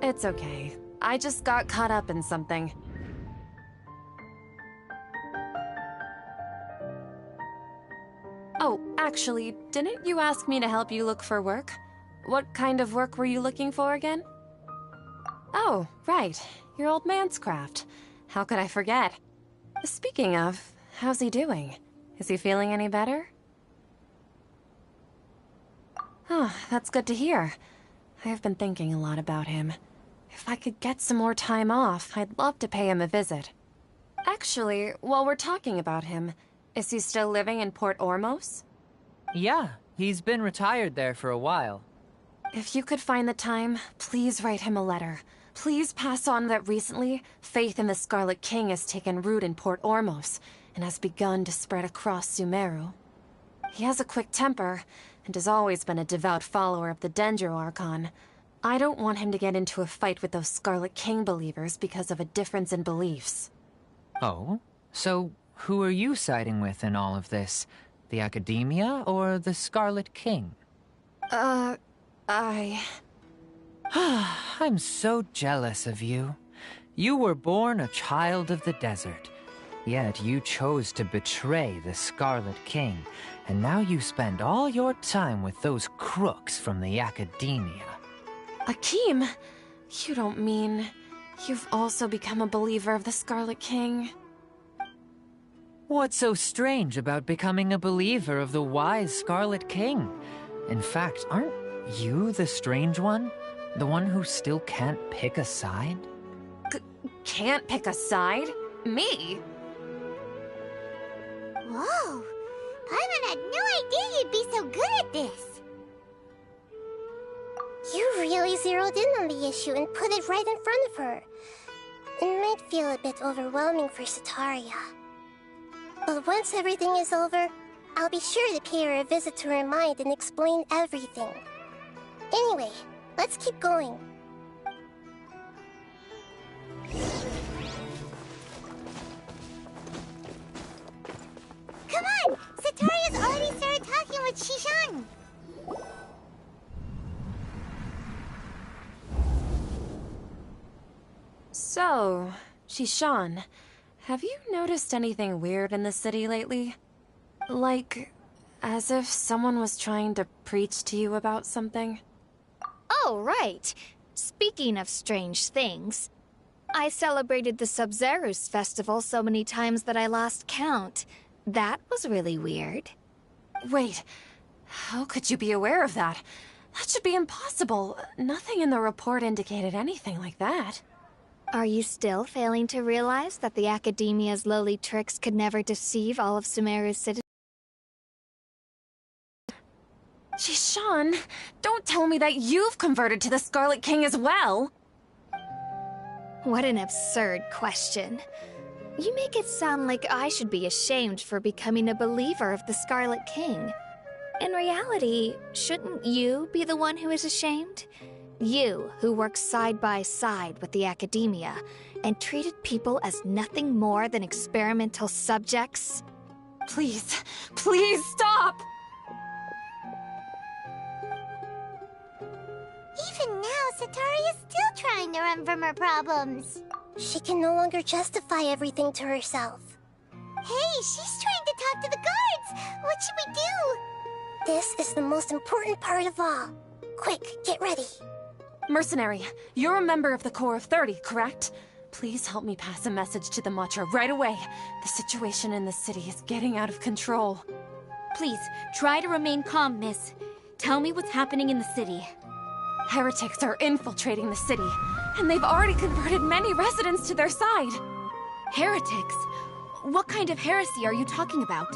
It's okay. I just got caught up in something. Oh, actually, didn't you ask me to help you look for work? What kind of work were you looking for again? Oh, right. Your old man's craft. How could I forget? Speaking of, how's he doing? Is he feeling any better? Oh, that's good to hear. I have been thinking a lot about him. If I could get some more time off, I'd love to pay him a visit. Actually, while we're talking about him, is he still living in Port Ormos? Yeah, he's been retired there for a while. If you could find the time, please write him a letter. Please pass on that recently, faith in the Scarlet King has taken root in Port Ormos and has begun to spread across Sumeru. He has a quick temper and has always been a devout follower of the Dendro Archon. I don't want him to get into a fight with those Scarlet King believers because of a difference in beliefs. Oh? So, who are you siding with in all of this? The Academia or the Scarlet King? I'm so jealous of you. You were born a child of the desert, yet you chose to betray the Scarlet King, and now you spend all your time with those crooks from the Academia. Akeem, you don't mean you've also become a believer of the Scarlet King? What's so strange about becoming a believer of the wise Scarlet King? In fact, aren't you the strange one? The one who still can't pick a side? Can't pick a side? Me? Whoa! Paimon had no idea you'd be so good at this! You really zeroed in on the issue and put it right in front of her. It might feel a bit overwhelming for Setaria. But once everything is over, I'll be sure to pay her a visit to her mind and explain everything. Anyway, let's keep going. Come on! Setaria's already started talking with Shishan! So, Shishan, have you noticed anything weird in the city lately? Like, as if someone was trying to preach to you about something? Oh, right. Speaking of strange things, I celebrated the Sub-Zerus festival so many times that I lost count. That was really weird. Wait, how could you be aware of that? That should be impossible. Nothing in the report indicated anything like that. Are you still failing to realize that the Academia's lowly tricks could never deceive all of Sumeru's citizens? Shishan, don't tell me that you've converted to the Scarlet King as well! What an absurd question. You make it sound like I should be ashamed for becoming a believer of the Scarlet King. In reality, shouldn't you be the one who is ashamed? You, who works side by side with the Academia, and treated people as nothing more than experimental subjects? Please, please stop! Even now, Setaria's still trying to run from her problems. She can no longer justify everything to herself. Hey, she's trying to talk to the guards! What should we do? This is the most important part of all. Quick, get ready. Mercenary, you're a member of the Corps of 30, correct? Please help me pass a message to the Matcha right away. The situation in the city is getting out of control. Please, try to remain calm, miss. Tell me what's happening in the city. Heretics are infiltrating the city, and they've already converted many residents to their side. Heretics? What kind of heresy are you talking about?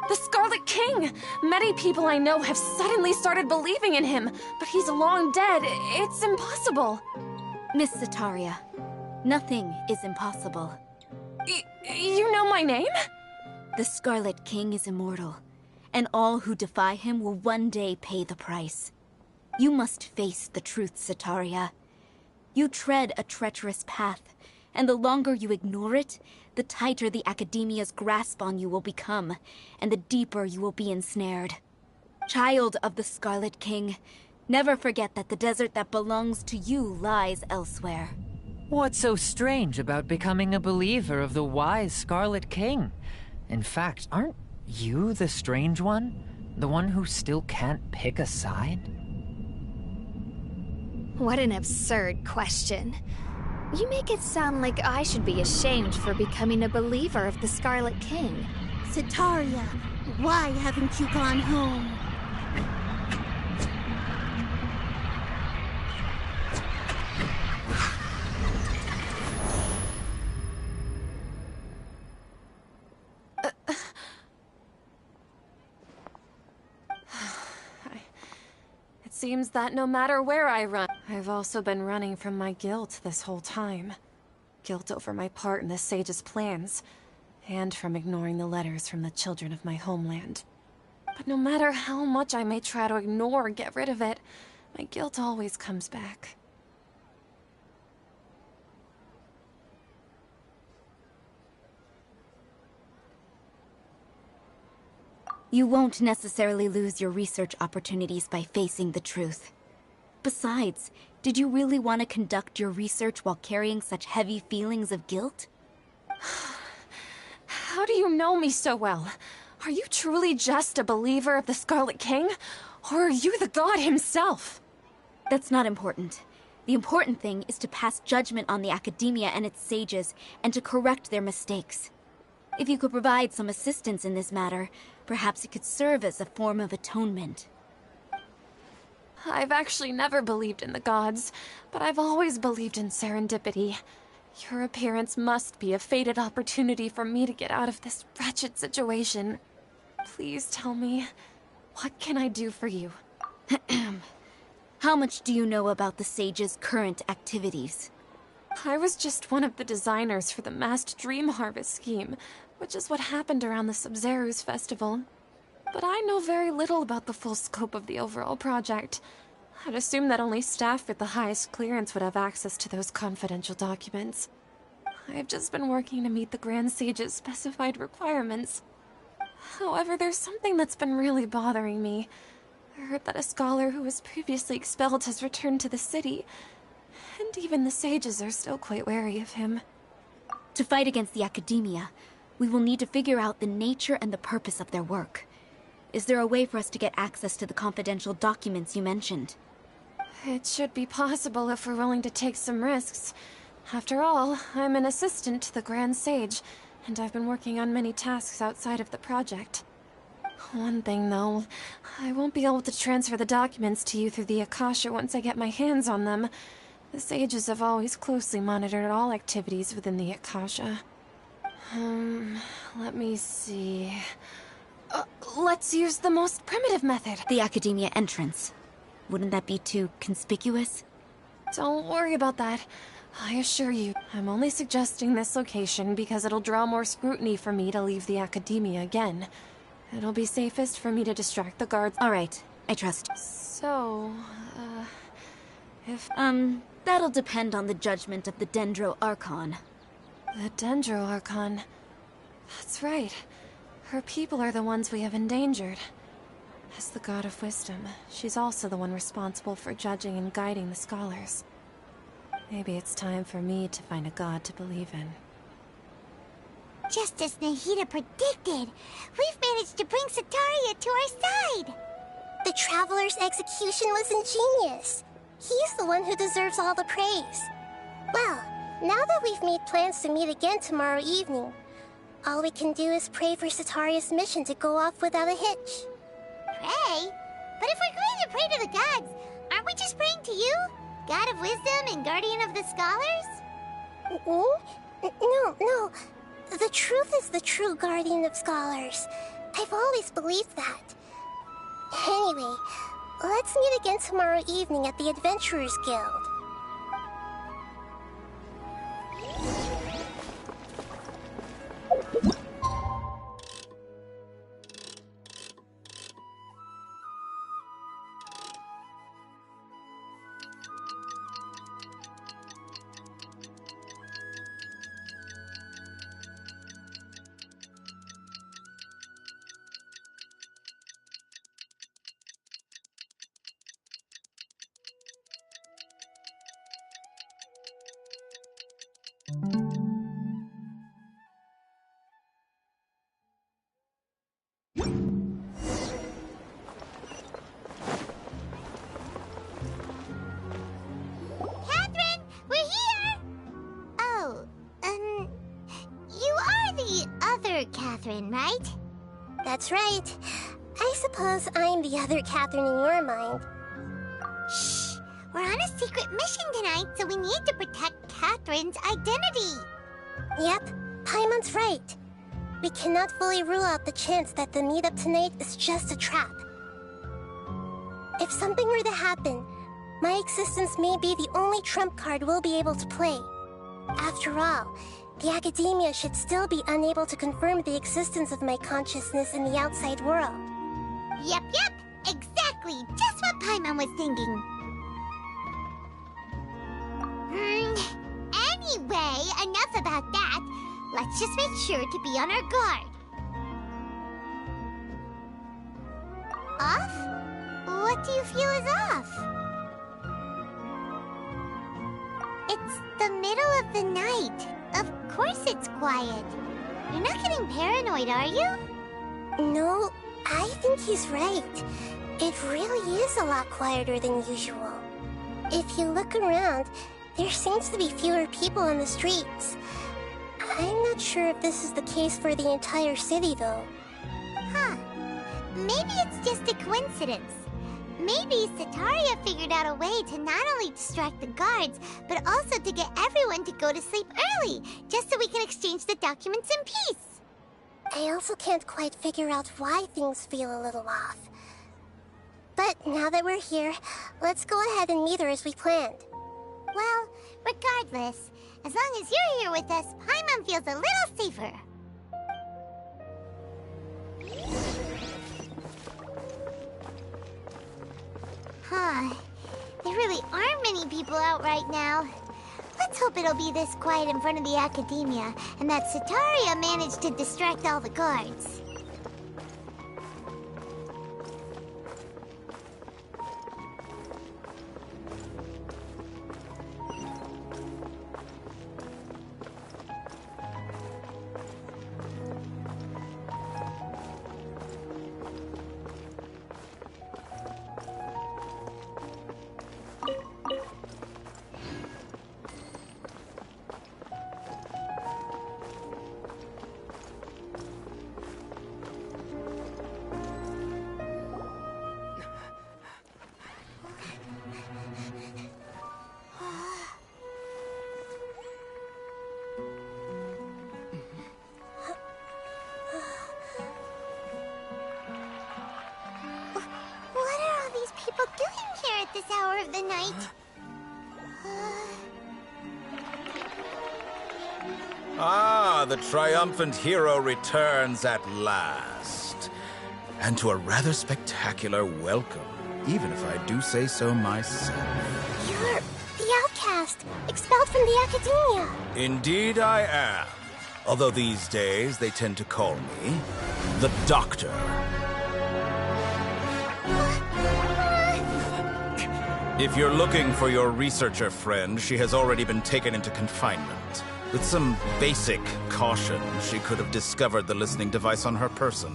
The Scarlet King! Many people I know have suddenly started believing in him, but he's long dead. It's impossible. Miss Setaria, nothing is impossible. You know my name? The Scarlet King is immortal, and all who defy him will one day pay the price. You must face the truth, Setaria. You tread a treacherous path, and the longer you ignore it, the tighter the Academia's grasp on you will become, and the deeper you will be ensnared. Child of the Scarlet King, Never forget that the desert that belongs to you lies elsewhere. What's so strange about becoming a believer of the wise Scarlet King? In fact, aren't you the strange one? The one who still can't pick a side? What an absurd question. You make it sound like I should be ashamed for becoming a believer of the Scarlet King. Sataria, why haven't you gone home? It seems that no matter where I run, I've also been running from my guilt this whole time. Guilt over my part in the Sage's plans, and from ignoring the letters from the children of my homeland. But no matter how much I may try to ignore or get rid of it, my guilt always comes back. You won't necessarily lose your research opportunities by facing the truth. Besides, did you really want to conduct your research while carrying such heavy feelings of guilt? How do you know me so well? Are you truly just a believer of the Scarlet King? Or are you the god himself? That's not important. The important thing is to pass judgment on the academia and its sages, and to correct their mistakes. If you could provide some assistance in this matter, perhaps it could serve as a form of atonement. I've actually never believed in the gods, but I've always believed in serendipity. Your appearance must be a fated opportunity for me to get out of this wretched situation. Please tell me, what can I do for you? How much do you know about the sage's current activities? I was just one of the designers for the masked dream harvest scheme, which is what happened around the Sub-Zeru's festival. But I know very little about the full scope of the overall project. I'd assume that only staff with the highest clearance would have access to those confidential documents. I've just been working to meet the Grand Sage's specified requirements. However, there's something that's been really bothering me. I heard that a scholar who was previously expelled has returned to the city, and even the sages are still quite wary of him. To fight against the academia, we will need to figure out the nature and the purpose of their work. Is there a way for us to get access to the confidential documents you mentioned? It should be possible if we're willing to take some risks. After all, I'm an assistant to the Grand Sage, and I've been working on many tasks outside of the project. One thing, though, I won't be able to transfer the documents to you through the Akasha once I get my hands on them. The sages have always closely monitored all activities within the Akasha. Let me see... let's use the most primitive method. The academia entrance. Wouldn't that be too conspicuous? Don't worry about that. I assure you, I'm only suggesting this location because it'll draw more scrutiny for me to leave the academia again. It'll be safest for me to distract the guards. All right, I trust. So, if... that'll depend on the judgment of the Dendro Archon. The Dendro Archon. That's right. Her people are the ones we have endangered. As the god of wisdom, she's also the one responsible for judging and guiding the scholars. Maybe it's time for me to find a god to believe in. Just as Nahida predicted, we've managed to bring Sataria to our side! The Traveler's execution was ingenious. He's the one who deserves all the praise. Well, now that we've made plans to meet again tomorrow evening, all we can do is pray for Sataria's mission to go off without a hitch. Pray? But if we're going to pray to the gods, aren't we just praying to you? God of wisdom and guardian of the scholars? No. The truth is the true guardian of scholars. I've always believed that. Anyway, let's meet again tomorrow evening at the Adventurers Guild. Catherine, we're here! Oh, you are the other Catherine, right? That's right. I suppose I'm the other Catherine in your mind. Shh! We're on a secret mission tonight, so we need to protect Catherine's identity. Yep, Paimon's right. We cannot fully rule out the chance that the meetup tonight is just a trap. If something were to happen, my existence may be the only trump card we'll be able to play. After all, the Academia should still be unable to confirm the existence of my consciousness in the outside world. Yep, exactly, just what Paimon was thinking. Anyway, enough about that. Let's just make sure to be on our guard. Off? What do you feel is off? It's the middle of the night. Of course it's quiet. You're not getting paranoid, are you? No, I think he's right. It really is a lot quieter than usual. If you look around, there seems to be fewer people on the streets. I'm not sure if this is the case for the entire city, though. Huh. Maybe it's just a coincidence. Maybe Setaria figured out a way to not only distract the guards, but also to get everyone to go to sleep early, just so we can exchange the documents in peace. I also can't quite figure out why things feel a little off. But now that we're here, let's go ahead and meet her as we planned. Well, regardless, as long as you're here with us, Paimon feels a little safer. Huh. There really aren't many people out right now. Let's hope it'll be this quiet in front of the Academia, and that Setaria managed to distract all the guards. This hour of the night. The triumphant hero returns at last. And to a rather spectacular welcome, even if I do say so myself. You're the outcast, expelled from the Academia. Indeed I am. Although these days they tend to call me the Doctor. If you're looking for your researcher friend, she has already been taken into confinement. With some basic caution, she could have discovered the listening device on her person.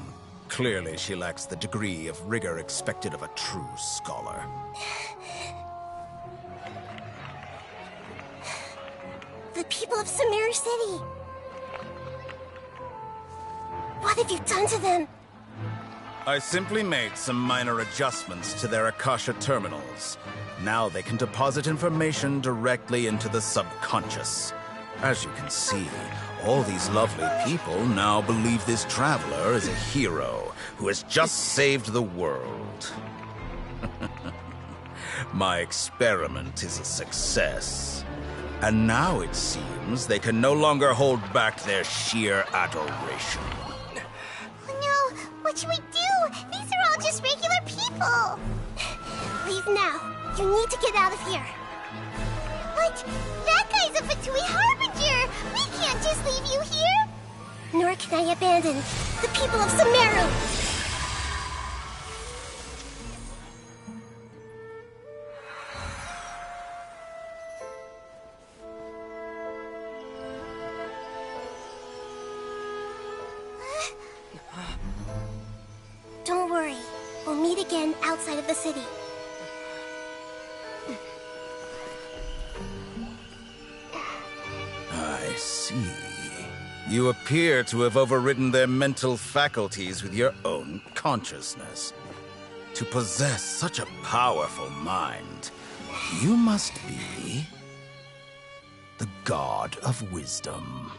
Clearly, she lacks the degree of rigor expected of a true scholar. The people of Sumeru City! What have you done to them? I simply made some minor adjustments to their Akasha terminals. Now they can deposit information directly into the subconscious. As you can see, all these lovely people now believe this traveler is a hero who has just saved the world. My experiment is a success. And now it seems they can no longer hold back their sheer adoration. Oh no! What should we do? These are all just regular people! Leave now. You need to get out of here. What? That guy's a Fatui Harbinger! We can't just leave you here! Nor can I abandon the people of Sumeru! outside of the city. I see. You appear to have overridden their mental faculties with your own consciousness. To possess such a powerful mind, you must be the god of wisdom.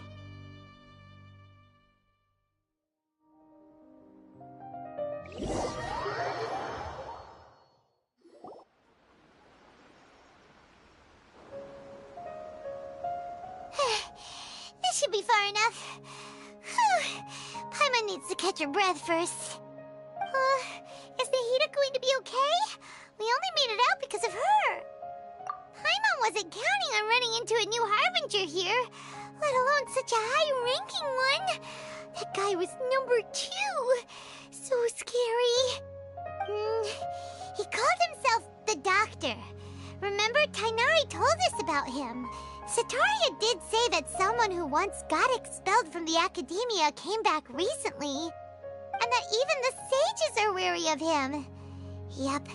This should be far enough. Whew. Paimon needs to catch her breath first. Is Nahida going to be okay? We only made it out because of her. Paimon wasn't counting on running into a new Harbinger here, let alone such a high-ranking one. That guy was number 2. So scary. He called himself the Doctor. Remember, Tainari told us about him. Sataria did say that someone who once got expelled from the Academia came back recently. And that even the sages are wary of him. Yep,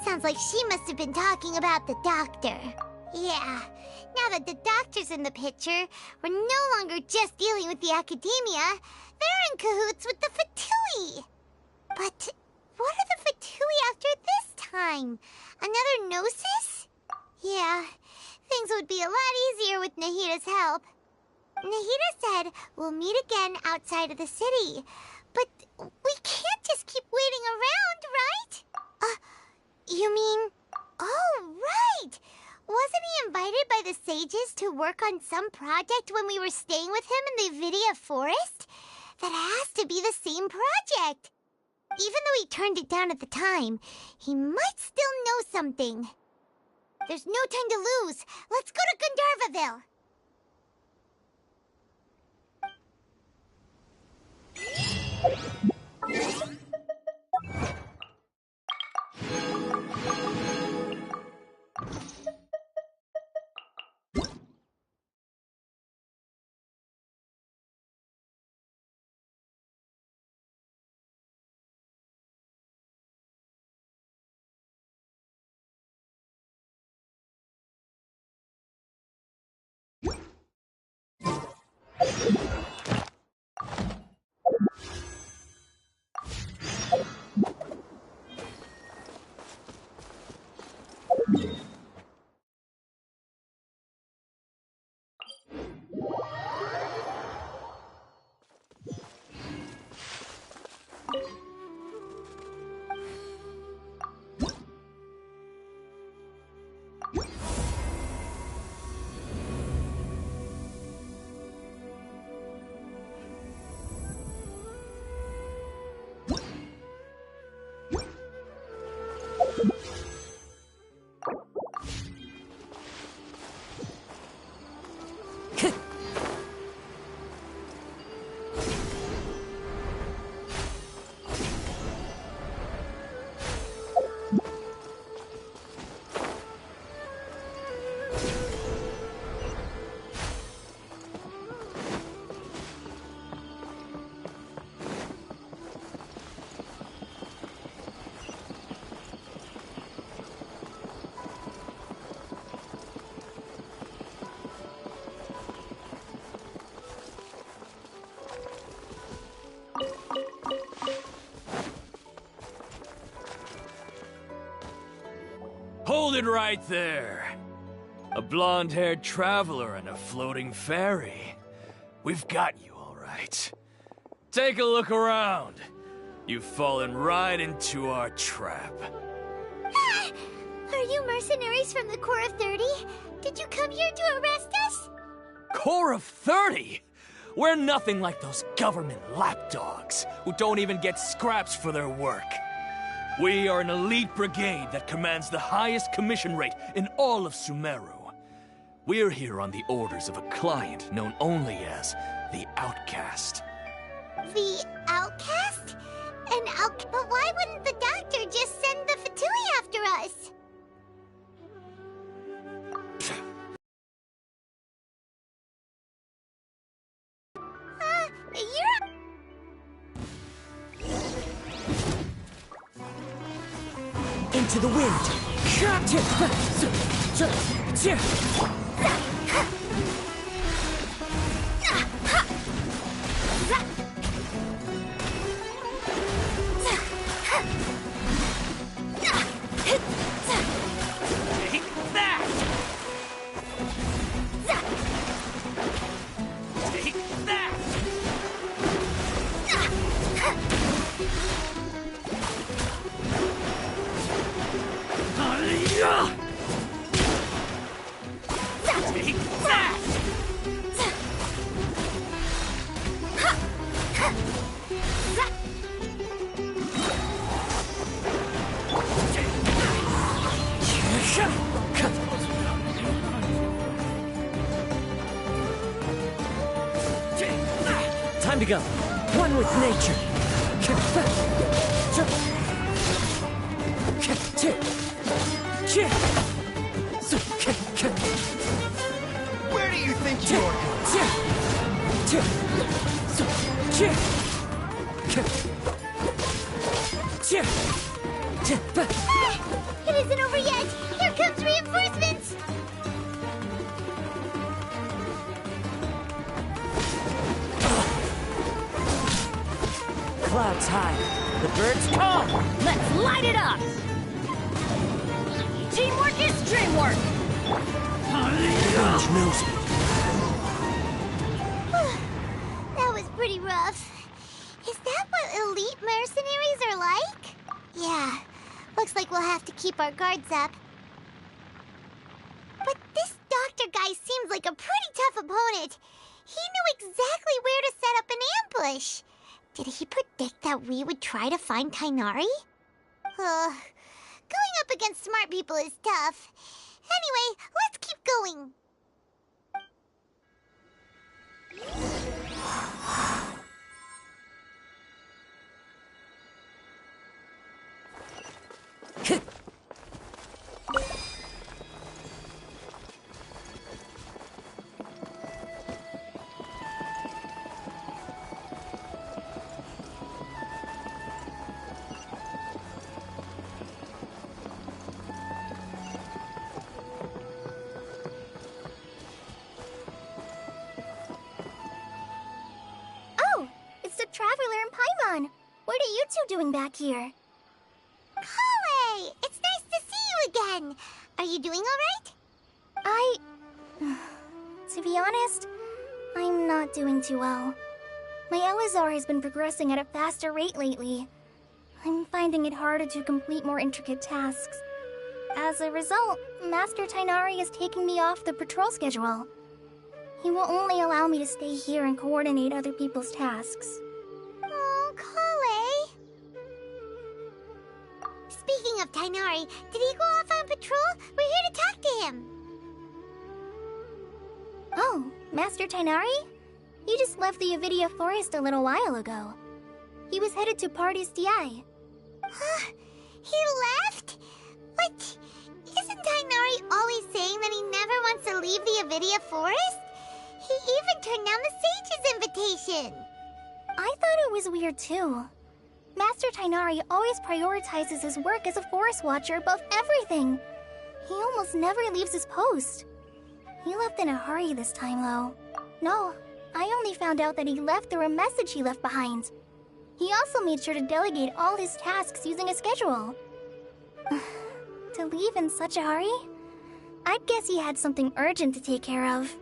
sounds like she must have been talking about the Doctor. Yeah, now that the Doctor's in the picture, we're no longer just dealing with the Academia. They're in cahoots with the Fatui. But what are the Fatui after this time? Another Gnosis? Yeah, things would be a lot easier with Nahida's help. Nahida said we'll meet again outside of the city. But we can't just keep waiting around, right? You mean... Oh, right! Wasn't he invited by the sages to work on some project when we were staying with him in the Vidia Forest? That has to be the same project. Even though he turned it down at the time, he might still know something. There's no time to lose. Let's go to Gandharvaville. Hold it right there. A blonde-haired traveler and a floating fairy. We've got you, all right. Take a look around. You've fallen right into our trap. Are you mercenaries from the Corps of 30? Did you come here to arrest us? Corps of 30? We're nothing like those government lapdogs who don't even get scraps for their work. We are an elite brigade that commands the highest commission rate in all of Sumeru. We're here on the orders of a client known only as the Outcast. The Outcast? But why wouldn't the Doctor just send the Fatui after us? into the wind. Time to go. One with nature. Where do you think you're It isn't over yet! Here comes reinforcements! Clouds high. The birds call. Let's light it up! Teamwork is dreamwork! Gosh knows it. That was pretty rough. Is that what elite mercenaries are like? Yeah, looks like we'll have to keep our guards up. But this doctor guy seems like a pretty tough opponent. He knew exactly where to set up an ambush. Did he predict that we would try to find Tighnari? Going up against smart people is tough. Anyway, let's keep going. Oh, it's the Traveler and Paimon. What are you two doing back here? Kale! It's nice to see you again. Are you doing all right? To be honest, I'm not doing too well. My Elazar has been progressing at a faster rate lately. I'm finding it harder to complete more intricate tasks. As a result, Master Tighnari is taking me off the patrol schedule. He will only allow me to stay here and coordinate other people's tasks. Oh, Kale. Speaking of Tighnari, did he go off on patrol? We're here to talk to him. Oh, Master Tighnari? He just left the Avidia Forest a little while ago. He was headed to Party's DI. He left? What? Isn't Tighnari always saying that he never wants to leave the Avidia Forest? He even turned down the Sage's invitation. I thought it was weird too. Master Tighnari always prioritizes his work as a forest watcher above everything. He almost never leaves his post. He left in a hurry this time, though. No, I only found out that he left through a message he left behind. He also made sure to delegate all his tasks using a schedule. To leave in such a hurry? I'd guess he had something urgent to take care of.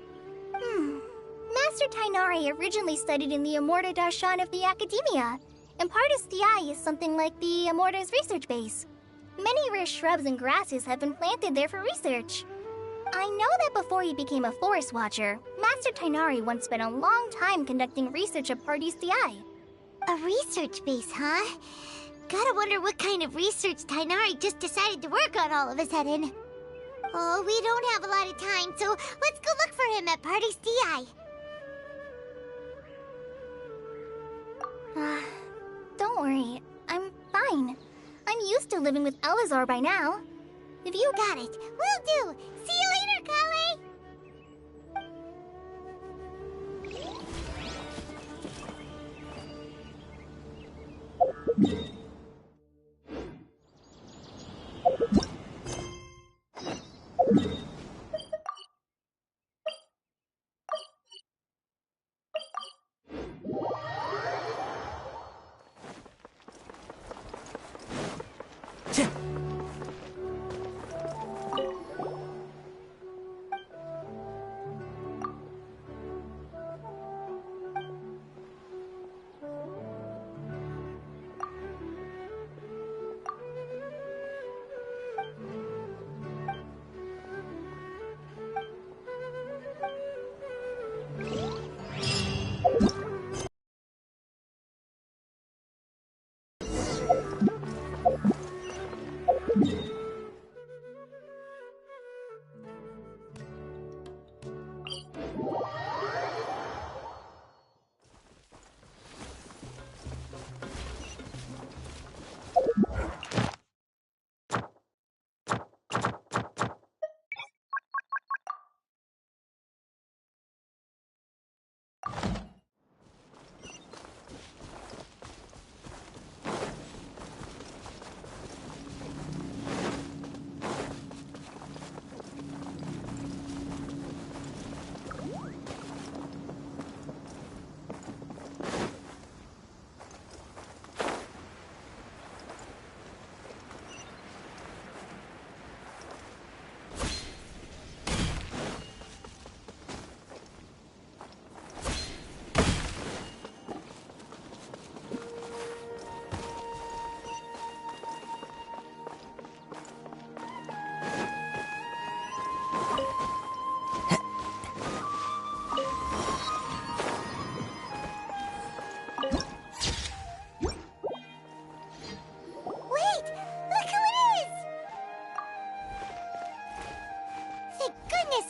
Master Tighnari originally studied in the Amorta Darshan of the Academia, and Partis Di is something like the Amorta's research base. Many rare shrubs and grasses have been planted there for research. I know that before he became a forest watcher, Master Tighnari once spent a long time conducting research at Partis Di. A research base, huh? Gotta wonder what kind of research Tighnari just decided to work on all of a sudden. Oh, we don't have a lot of time, so let's go look for him at Party's DI. Don't worry, I'm fine. I'm used to living with Elazar by now. If you got it, will do. See you later, Kale.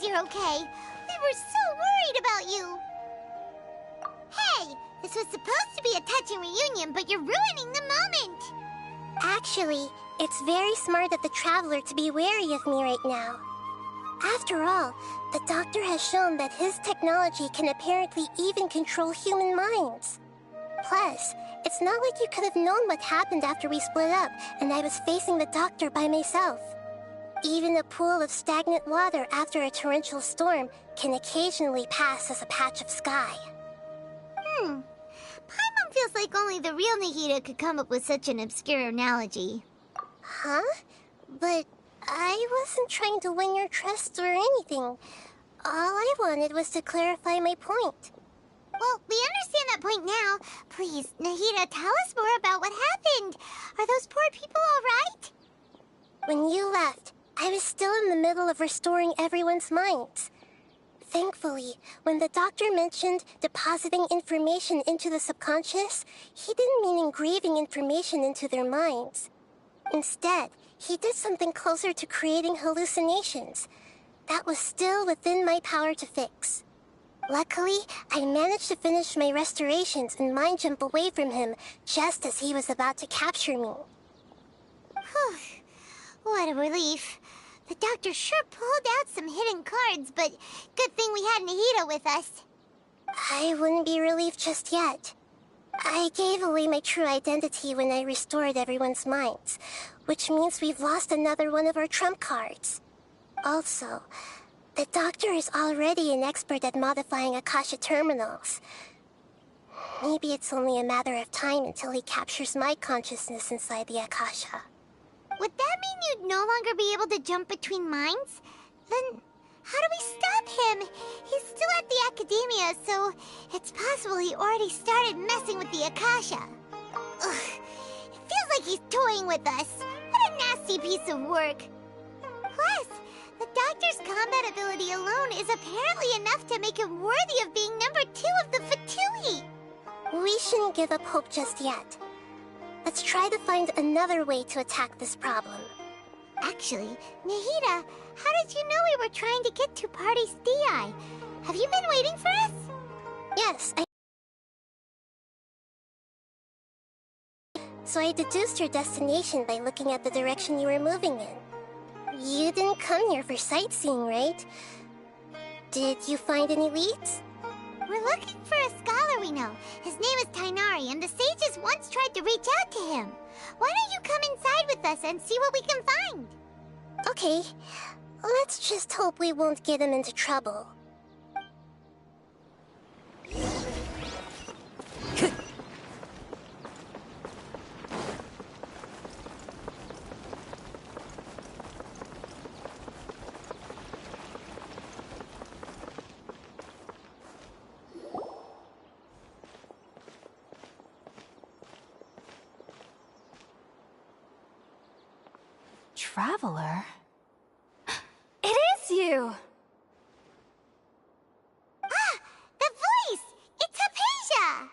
you're okay. We were so worried about you. Hey, this was supposed to be a touching reunion, but you're ruining the moment. Actually, it's very smart of the Traveler to be wary of me right now. After all, the Doctor has shown that his technology can apparently even control human minds. Plus, it's not like you could have known what happened after we split up and I was facing the Doctor by myself. Even a pool of stagnant water after a torrential storm can occasionally pass as a patch of sky. Paimon feels like only the real Nahida could come up with such an obscure analogy. Huh? But I wasn't trying to win your trust or anything. All I wanted was to clarify my point. Well, we understand that point now. Please, Nahida, tell us more about what happened. Are those poor people all right? When you left, I was still in the middle of restoring everyone's minds. Thankfully, when the Doctor mentioned depositing information into the subconscious, he didn't mean engraving information into their minds. Instead, he did something closer to creating hallucinations. That was still within my power to fix. Luckily, I managed to finish my restorations and mind jump away from him just as he was about to capture me. Whew. What a relief. The Doctor sure pulled out some hidden cards, but good thing we had Nahida with us. I wouldn't be relieved just yet. I gave away my true identity when I restored everyone's minds, which means we've lost another one of our trump cards. Also, the Doctor is already an expert at modifying Akasha terminals. Maybe it's only a matter of time until he captures my consciousness inside the Akasha. Would that mean you'd no longer be able to jump between minds? Then how do we stop him? He's still at the Academia, so it's possible he already started messing with the Akasha. Ugh, it feels like he's toying with us. What a nasty piece of work. Plus, the Doctor's combat ability alone is apparently enough to make him worthy of being number 2 of the Fatui. We shouldn't give up hope just yet. Let's try to find another way to attack this problem. Actually, Nahida, how did you know we were trying to get to Party's DI? Have you been waiting for us? Yes, So I deduced your destination by looking at the direction you were moving in. You didn't come here for sightseeing, right? Did you find any leads? We're looking for a scholar we know. His name is Tainari, and the sages once tried to reach out to him. Why don't you come inside with us and see what we can find? Okay. Let's just hope we won't get him into trouble. Traveler? It is you! Ah! The voice! It's Hypatia!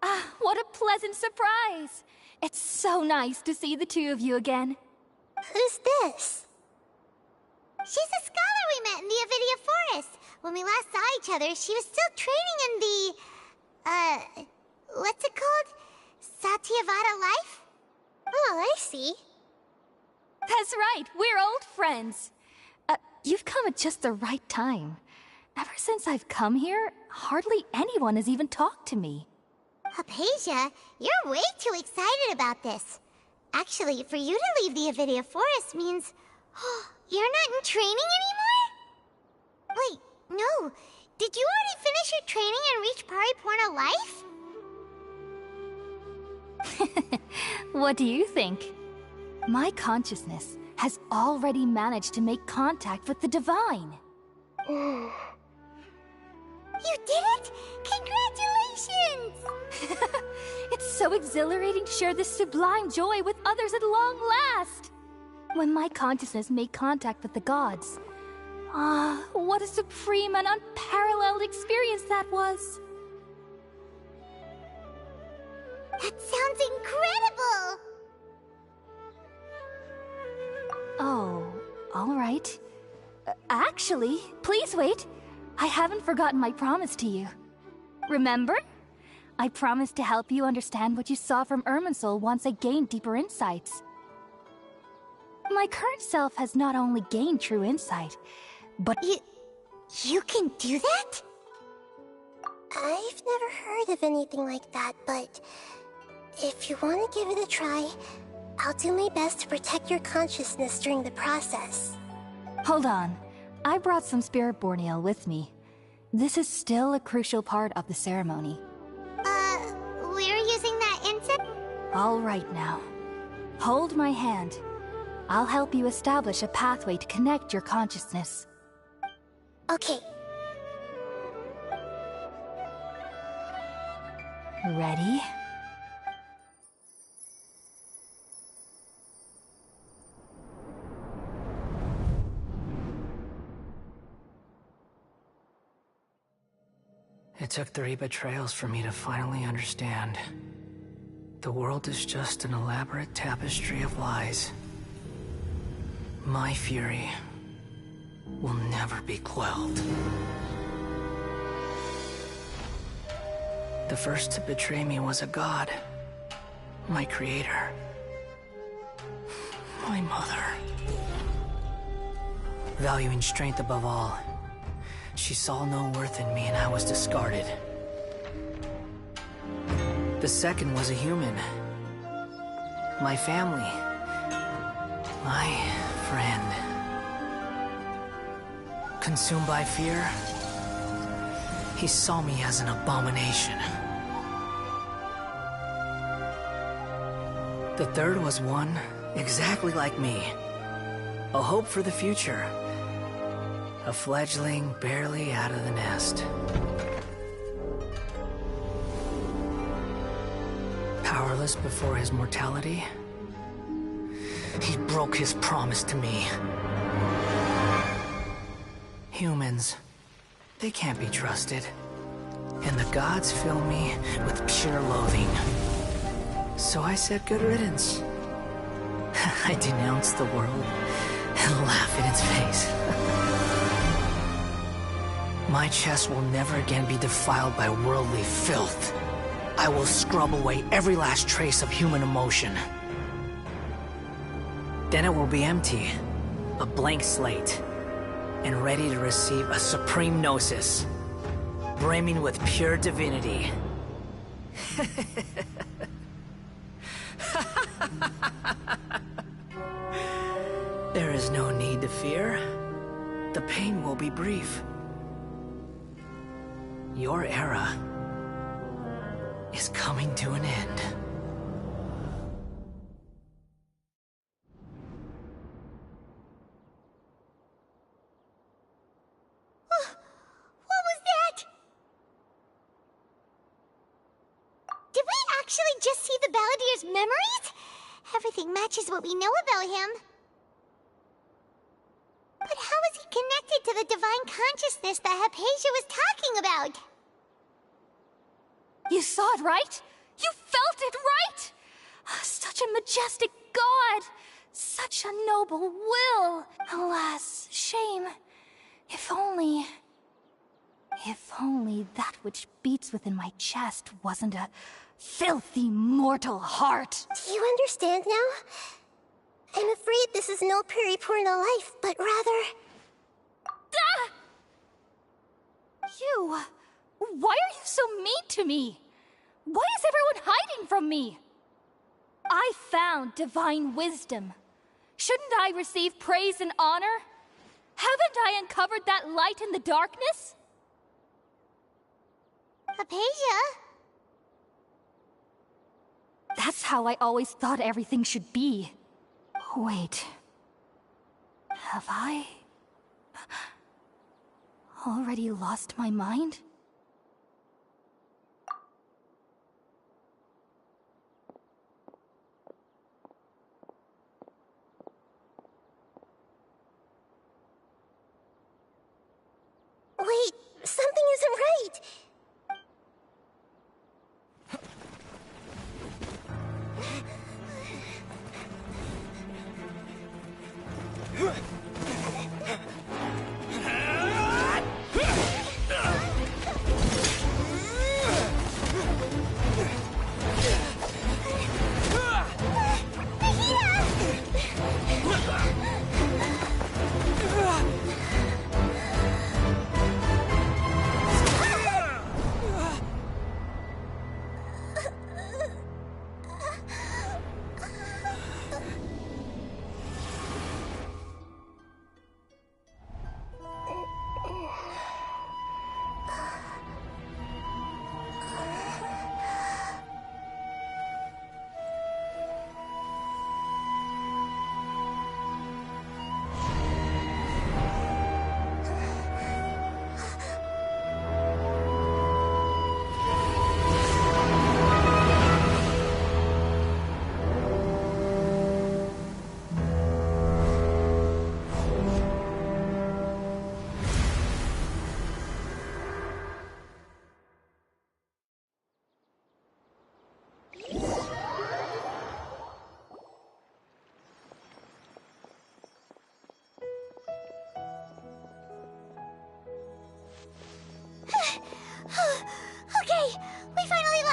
Ah, what a pleasant surprise! It's so nice to see the two of you again. Who's this? She's a scholar we met in the Avidia Forest. When we last saw each other, she was still training in the... what's it called? Satyavada life? Oh, I see. That's right, we're old friends. You've come at just the right time. Ever since I've come here, hardly anyone has even talked to me. Hypatia, you're way too excited about this. Actually, for you to leave the Avidia Forest means... you're not in training anymore? Wait, no. Did you already finish your training and reach Pariporna life? What do you think? My consciousness has already managed to make contact with the divine. You did it? Congratulations! It's so exhilarating to share this sublime joy with others at long last! When my consciousness made contact with the gods. Ah, what a supreme and unparalleled experience that was! That sounds incredible! Oh, all right. Actually, please wait. I haven't forgotten my promise to you. Remember? I promised to help you understand what you saw from Irminsul once I gained deeper insights. My current self has not only gained true insight, but... You can do that? I've never heard of anything like that, but if you want to give it a try, I'll do my best to protect your consciousness during the process. Hold on. I brought some Spirit-born ale with me. This is still a crucial part of the ceremony. We're using that incense? All right now. Hold my hand. I'll help you establish a pathway to connect your consciousness. Okay. Ready? It took 3 betrayals for me to finally understand. The world is just an elaborate tapestry of lies. My fury will never be quelled. The first to betray me was a god. My creator. My mother. Valuing strength above all, she saw no worth in me and I was discarded. The second was a human. My family. My friend. Consumed by fear, he saw me as an abomination. The third was one exactly like me. A hope for the future. A fledgling barely out of the nest. Powerless before his mortality, he broke his promise to me. Humans, they can't be trusted. And the gods fill me with pure loathing. So I said good riddance. I denounced the world and laugh in its face. My chest will never again be defiled by worldly filth. I will scrub away every last trace of human emotion. Then it will be empty, a blank slate, and ready to receive a supreme gnosis, brimming with pure divinity. There is no need to fear. The pain will be brief. Your era is coming to an end. What was that? Did we actually just see the Balladier's memories? Everything matches what we know about him. But how is he connected to the divine consciousness that Hypatia was talking about? You saw it, right? You felt it, right? Such a majestic god! Such a noble will! Alas, shame. If only that which beats within my chest wasn't a filthy mortal heart. Do you understand now? I'm afraid this is no Puripurna life, but rather... Ah! You... Why are you so mean to me? Why is everyone hiding from me? I found divine wisdom. Shouldn't I receive praise and honor? Haven't I uncovered that light in the darkness? Hypatia? That's how I always thought everything should be. Wait. Have I... already lost my mind? Wait, something isn't right.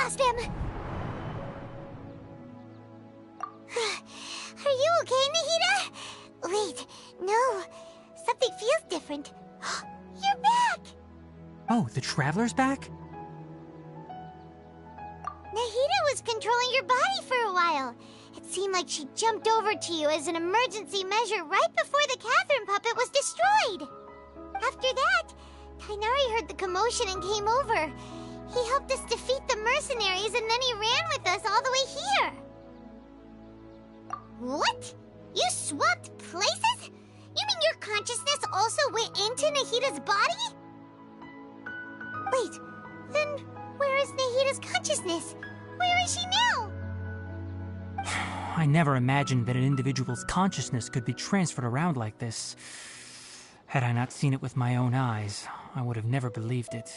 lost him! Are you okay, Nahida? Wait, no. Something feels different. You're back! Oh, the Traveler's back? Nahida was controlling your body for a while. It seemed like she jumped over to you as an emergency measure right before the Catherine puppet was destroyed. After that, Tainari heard the commotion and came over. He helped us defeat the mercenaries and then he ran with us all the way here. What? You swapped places? You mean your consciousness also went into Nahida's body? Wait, then where is Nahida's consciousness? Where is she now? I never imagined that an individual's consciousness could be transferred around like this. Had I not seen it with my own eyes, I would have never believed it.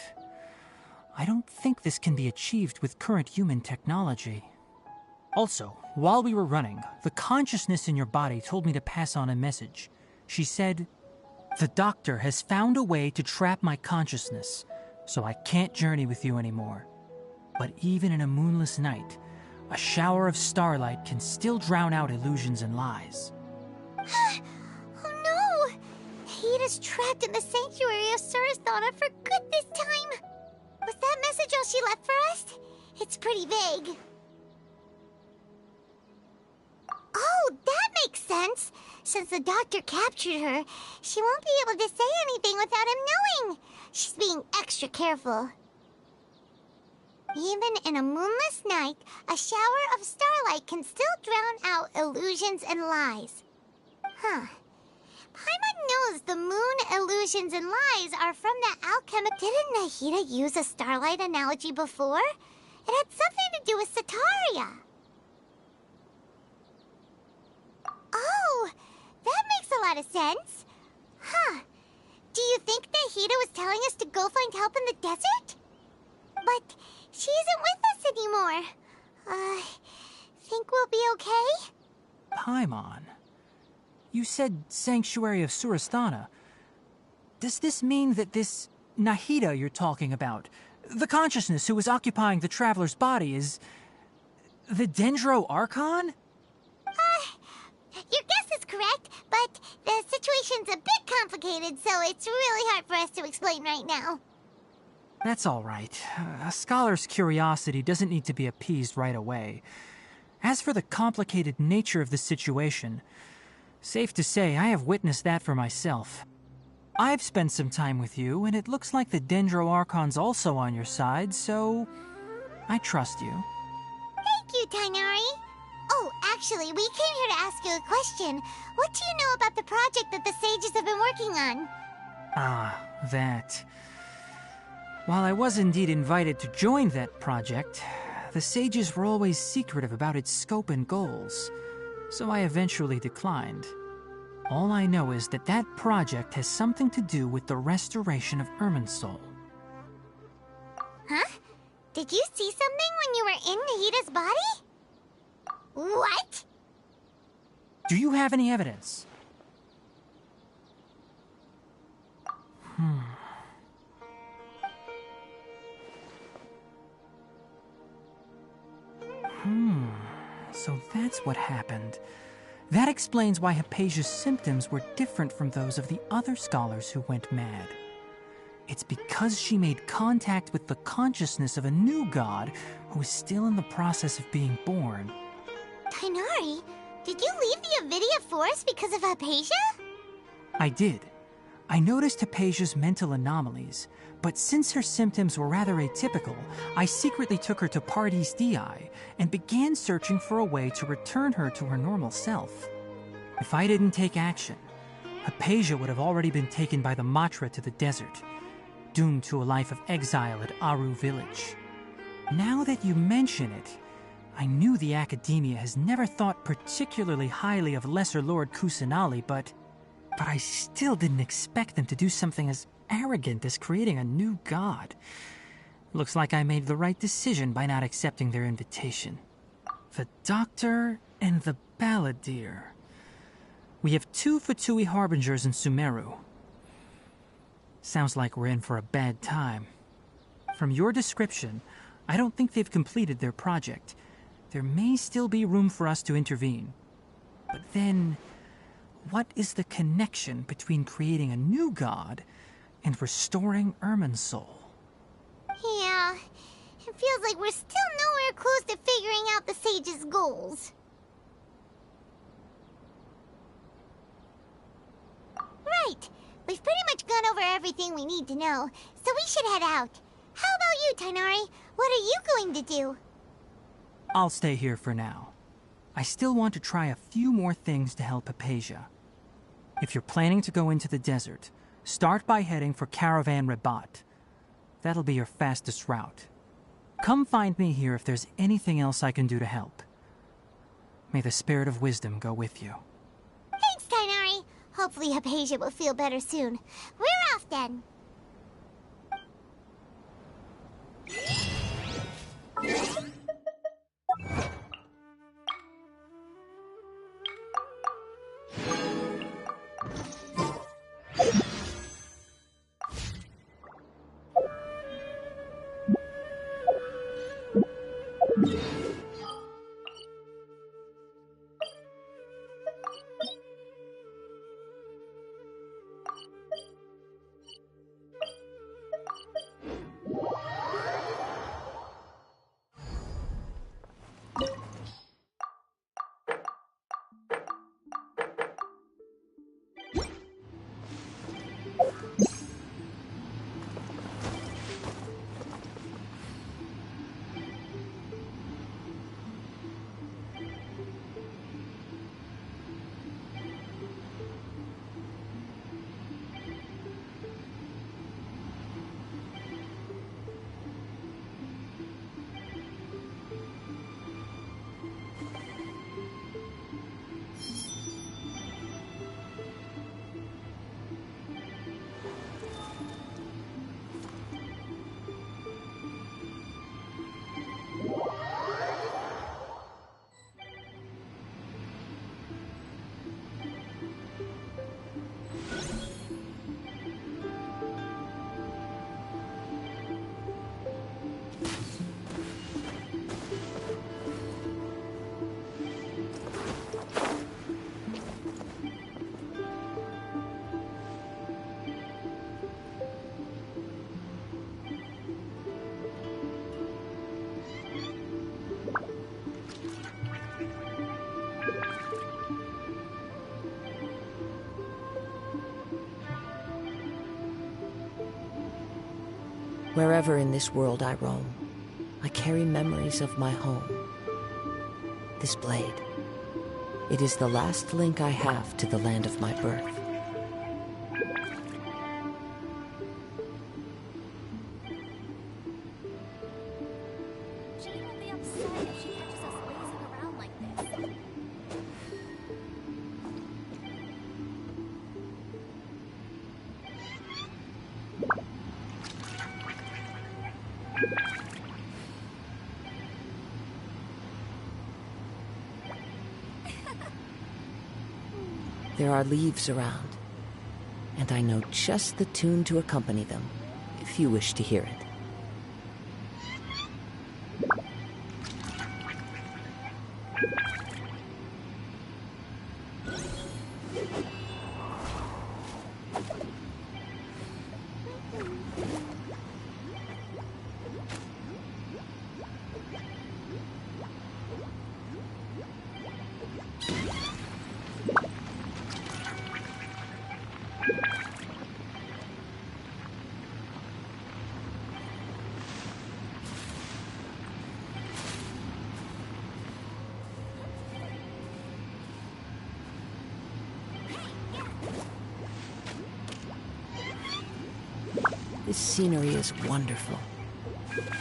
I don't think this can be achieved with current human technology. Also, while we were running, the consciousness in your body told me to pass on a message. She said, "The doctor has found a way to trap my consciousness, so I can't journey with you anymore. But even in a moonless night, a shower of starlight can still drown out illusions and lies." Oh no! Nahida's trapped in the sanctuary of Surasthana for good this time. Was that message all she left for us? It's pretty vague. Oh, that makes sense. Since the doctor captured her, she won't be able to say anything without him knowing. She's being extra careful. Even in a moonless night, a shower of starlight can still drown out illusions and lies. Huh. Paimon knows the moon illusions and lies are from the alchemic. Didn't Nahida use a starlight analogy before? It had something to do with Sataria. Oh, that makes a lot of sense. Huh. Do you think Nahida was telling us to go find help in the desert? But she isn't with us anymore. Think we'll be okay? Paimon, you said Sanctuary of Surasthana. Does this mean that this Nahida you're talking about, the consciousness who was occupying the Traveler's body, is the Dendro Archon? Your guess is correct, but the situation's a bit complicated, so it's really hard for us to explain right now. That's all right. A scholar's curiosity doesn't need to be appeased right away. As for the complicated nature of the situation, safe to say I have witnessed that for myself. I've spent some time with you, and it looks like the Dendro Archon's also on your side, so I trust you. Thank you, Tainari. Oh, actually, we came here to ask you a question. What do you know about the project that the sages have been working on? Ah, that. While I was indeed invited to join that project, the sages were always secretive about its scope and goals, so I eventually declined. All I know is that that project has something to do with the restoration of Irminsul. Huh? Did you see something when you were in Nahida's body? What? Do you have any evidence? So that's what happened. That explains why Hypatia's symptoms were different from those of the other scholars who went mad. It's because she made contact with the consciousness of a new god who is still in the process of being born. Tainari, did you leave the Avidia Forest because of Hypatia? I did. I noticed Hypatia's mental anomalies, but since her symptoms were rather atypical, I secretly took her to Pardis Dii and began searching for a way to return her to her normal self. If I didn't take action, Hypatia would have already been taken by the Matra to the desert, doomed to a life of exile at Aru village. Now that you mention it, I knew the Academia has never thought particularly highly of Lesser Lord Kusanali, but I still didn't expect them to do something as arrogant as creating a new god. Looks like I made the right decision by not accepting their invitation. The Doctor and the Balladeer. We have 2 Fatui Harbingers in Sumeru. Sounds like we're in for a bad time. From your description, I don't think they've completed their project. There may still be room for us to intervene. But then, what is the connection between creating a new god and restoring Irminsul? Yeah, it feels like we're still nowhere close to figuring out the sage's goals. Right. We've pretty much gone over everything we need to know, so we should head out. How about you, Tighnari? What are you going to do? I'll stay here for now. I still want to try a few more things to help Hypatia. If you're planning to go into the desert, start by heading for Caravan Rabat. That'll be your fastest route. Come find me here if there's anything else I can do to help. May the spirit of wisdom go with you. Thanks, Tighnari. Hopefully Hypatia will feel better soon. We're off then. Wherever in this world I roam, I carry memories of my home. This blade, it is the last link I have to the land of my birth. Jane will be upset if she catches us lazing around like this. There are leaves around, and I know just the tune to accompany them, if you wish to hear it. This scenery is wonderful.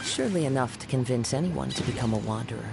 Surely enough to convince anyone to become a wanderer.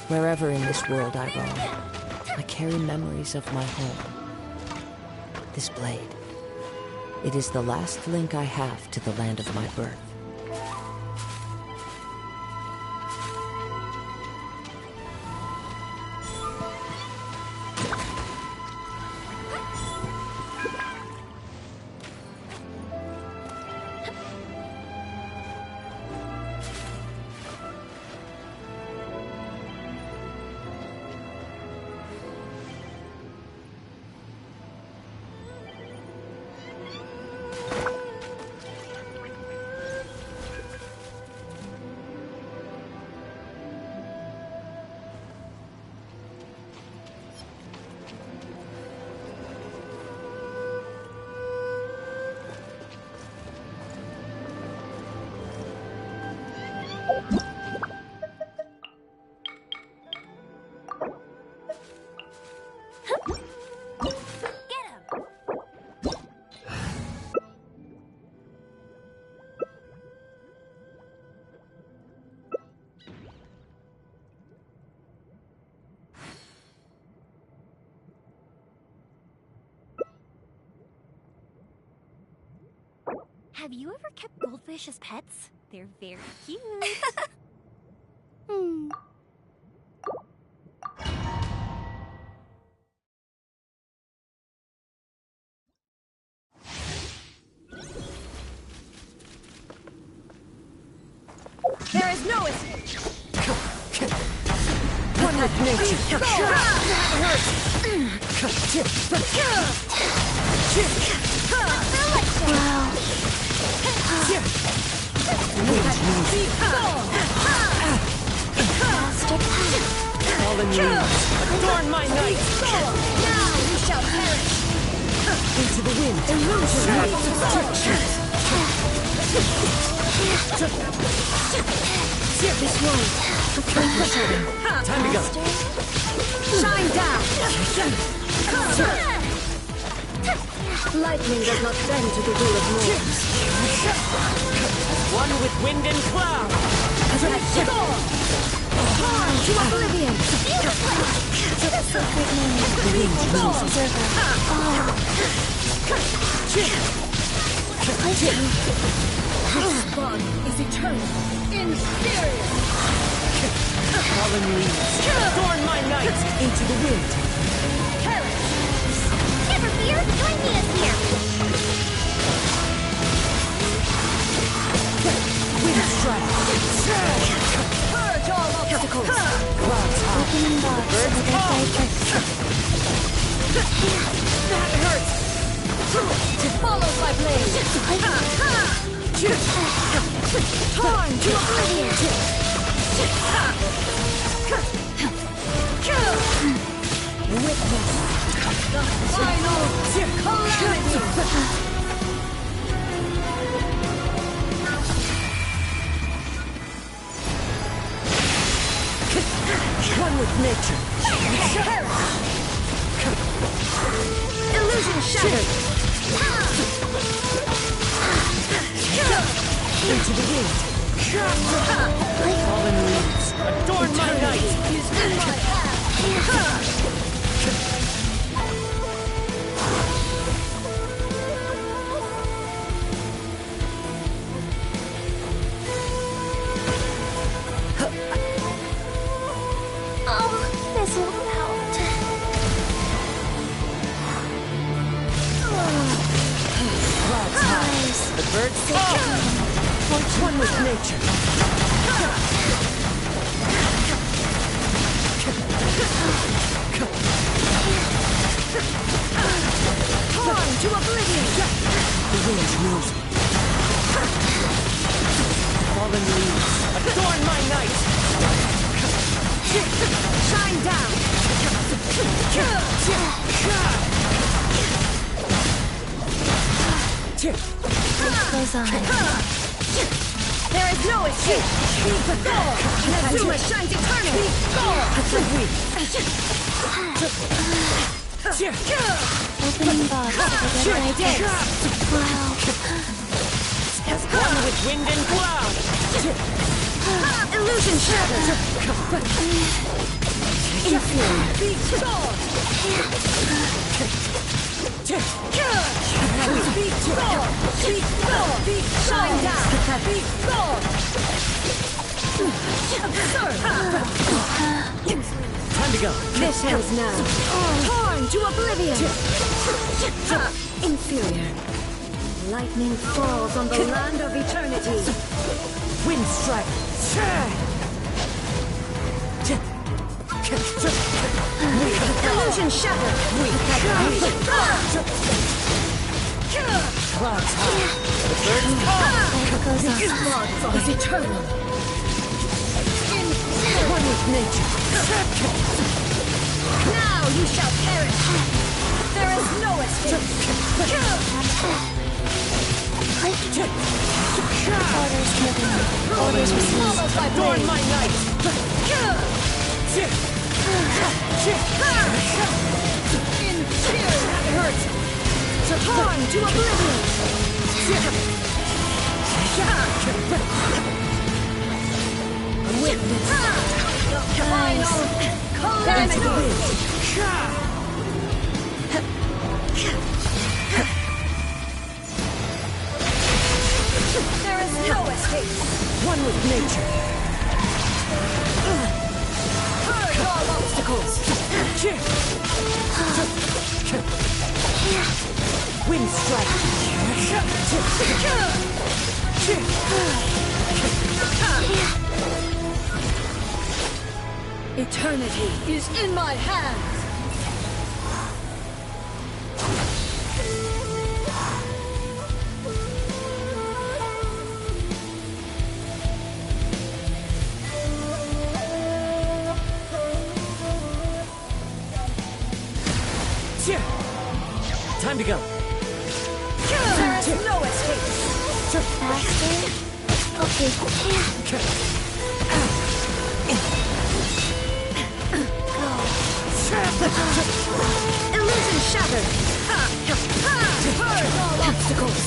Wherever in this world I roam, I carry memories of my home. This blade, it is the last link I have to the land of my birth. Have you ever kept goldfish as pets? They're very cute. There is no escape. One with nature. Wow. Master Fallen leaves, adorn my night! Now you shall perish. Into the wind! This one. Time to go! Shine down. Lightning does not bend to the will of mortals. One with wind and cloud! Torn to oblivion! The sacred name of the This bond is eternal, inferior! Fallen leaves, adorn my night! Into the wind! Never fear, join me as here. Wind strike! Purge all obstacles! Clouds high! opening box Birds with a call! That hurts! Followed by blade! Torn to oblivion! Witness the final calamity! One with nature! Illusion shattered! Into the wind! Fallen leaves, adorn my night! Is in my path! Oh, this will melt. Clouds high, the birds call! One with nature! Torn to oblivion! The wind moves me. Fallen leaves, adorn my night! Shine down! Life goes on. There is no escape! Nazuma shines eternally! Opening box with a red Wow. One with wind and cloud! Illusion shattered! Shine down! Time to go. This ends now. Torn to oblivion! Inferior. Lightning falls on the land of eternity. Wind strike. Illusion shattered! Clouds high. The bird's call. Blood is eternal. One with nature. Now you shall perish! There is no escape! Orders given. Orders received. Adorn my night. That hurts! Torn to oblivion! Witness the final calamity! There is no escape! One with nature. Purge all obstacles! Wind strike. Eternity is in my hands! Time to go. There is no escape! Faster. Okay. Illusion shattered! Purge all obstacles!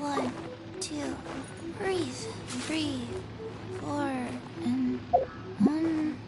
One, two, breathe, 3, 4, and 1.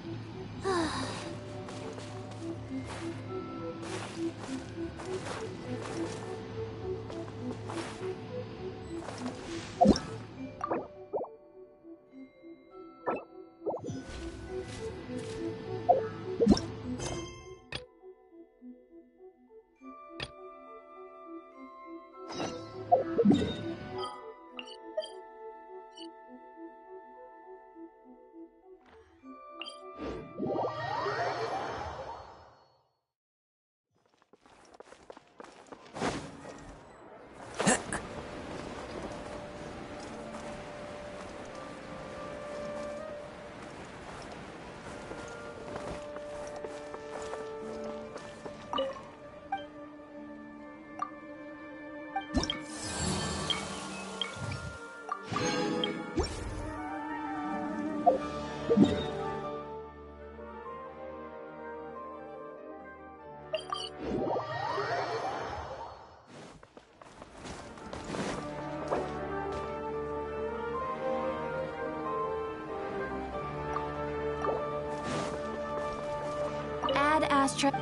Add Astra.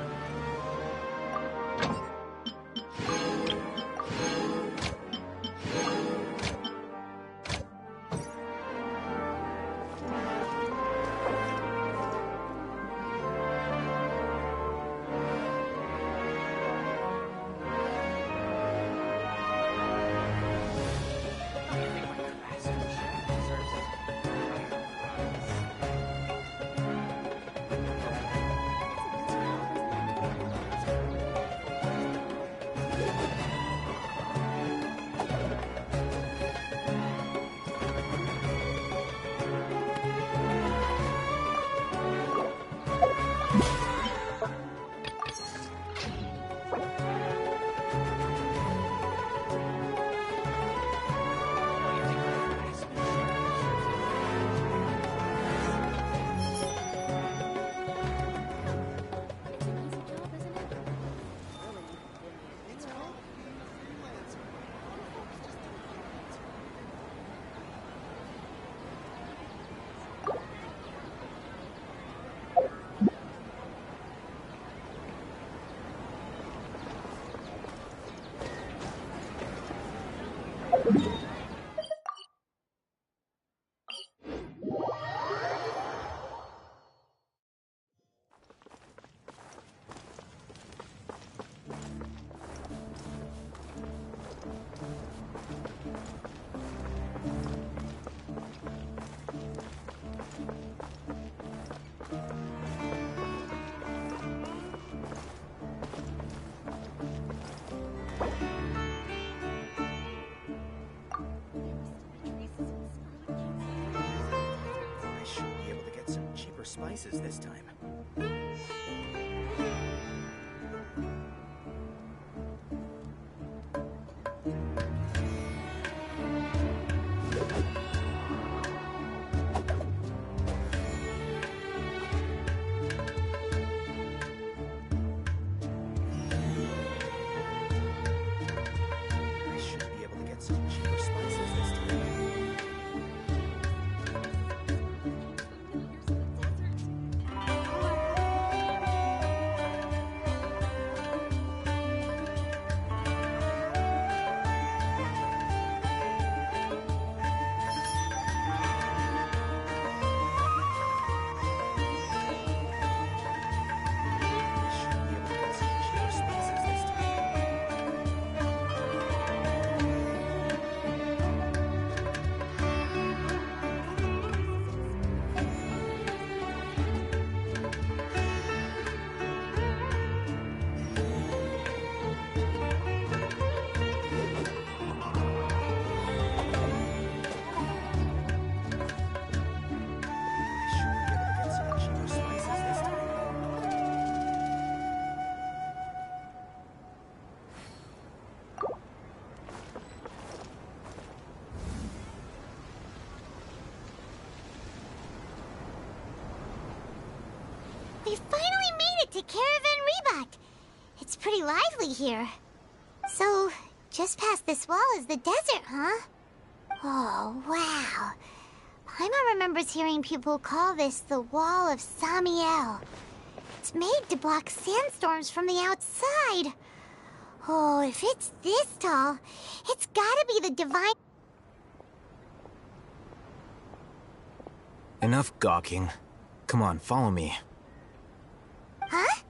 spices this time. I should be able to get some cheaper spices this time. We finally made it to Caravan Rebak. It's pretty lively here. So, just past this wall is the desert, huh? Oh, wow. Paimon remembers hearing people call this the Wall of Samiel. It's made to block sandstorms from the outside. Oh, if it's this tall, it's gotta be the divine... Enough gawking. Come on, follow me. Huh?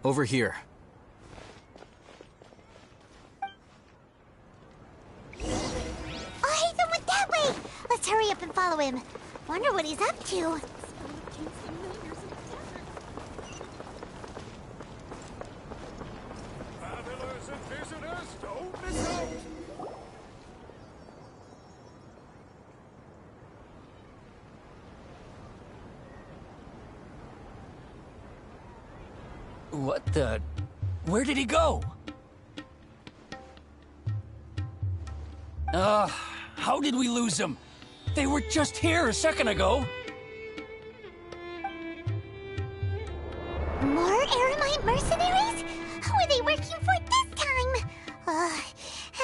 Over here. Oh, Haytham went that way! Let's hurry up and follow him. Wonder what he's up to. Travelers and visitors, don't miss out! What the... Where did he go? How did we lose him? They were just here a second ago. More Eremite mercenaries? Who are they working for this time?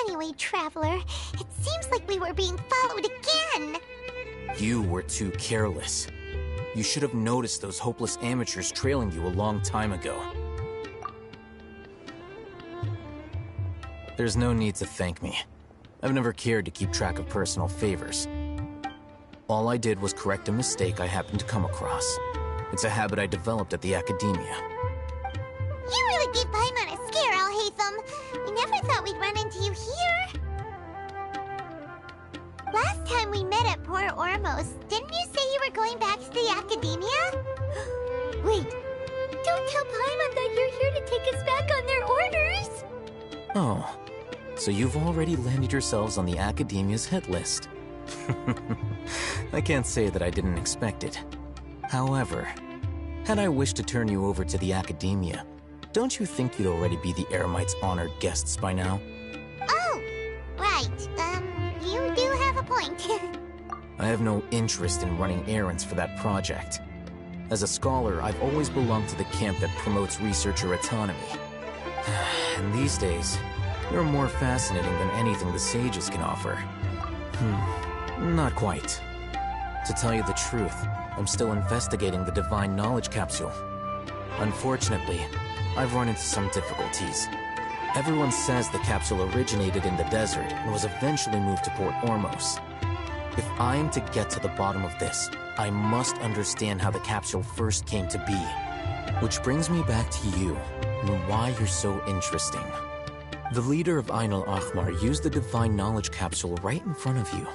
Anyway, Traveler, it seems like we were being followed again. You were too careless. You should have noticed those hopeless amateurs trailing you a long time ago. There's no need to thank me. I've never cared to keep track of personal favors. All I did was correct a mistake I happened to come across. It's a habit I developed at the Academia. You really gave Paimon a scare, Al Haytham. We never thought we'd run into you here. Last time we met at Port Ormos, didn't you say you were going back to the Academia? Wait, don't tell Paimon that you're here to take us back on their orders! Oh, so you've already landed yourselves on the Academia's hit list. I can't say that I didn't expect it. However, had I wished to turn you over to the Academia, don't you think you'd already be the Eremites' honored guests by now? Oh, right. You do have a point. I have no interest in running errands for that project. As a scholar, I've always belonged to the camp that promotes researcher autonomy. And these days, you're more fascinating than anything the sages can offer. Not quite. To tell you the truth, I'm still investigating the Divine Knowledge Capsule. Unfortunately, I've run into some difficulties. Everyone says the capsule originated in the desert and was eventually moved to Port Ormos. If I am to get to the bottom of this, I must understand how the capsule first came to be. Which brings me back to you, and why you're so interesting. The leader of Ain al-Ahmar used the Divine Knowledge Capsule right in front of you,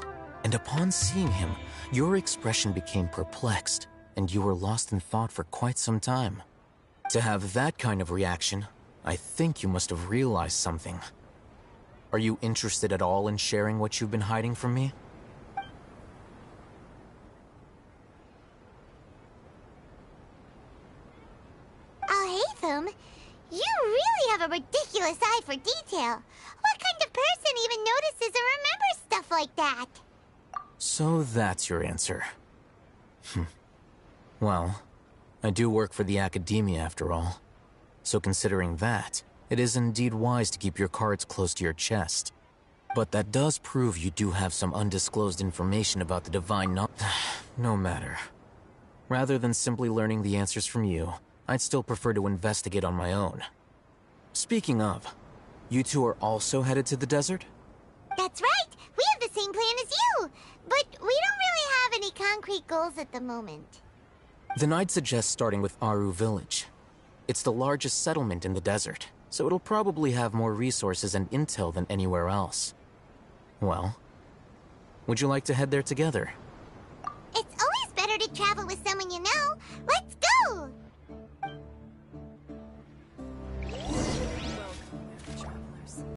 and upon seeing him, your expression became perplexed, and you were lost in thought for quite some time. To have that kind of reaction, I think you must have realized something. Are you interested at all in sharing what you've been hiding from me? awesome! You really have a ridiculous eye for detail. What kind of person even notices or remembers stuff like that? So that's your answer. Well, I do work for the academia after all. So considering that, it is indeed wise to keep your cards close to your chest. But that does prove you do have some undisclosed information about the divine No matter. Rather than simply learning the answers from you, I'd still prefer to investigate on my own. Speaking of, you two are also headed to the desert? That's right! We have the same plan as you! But we don't really have any concrete goals at the moment. Then I'd suggest starting with Aru Village. It's the largest settlement in the desert, so it'll probably have more resources and intel than anywhere else. Well, would you like to head there together? It's always better to travel with someone you know. Let's go!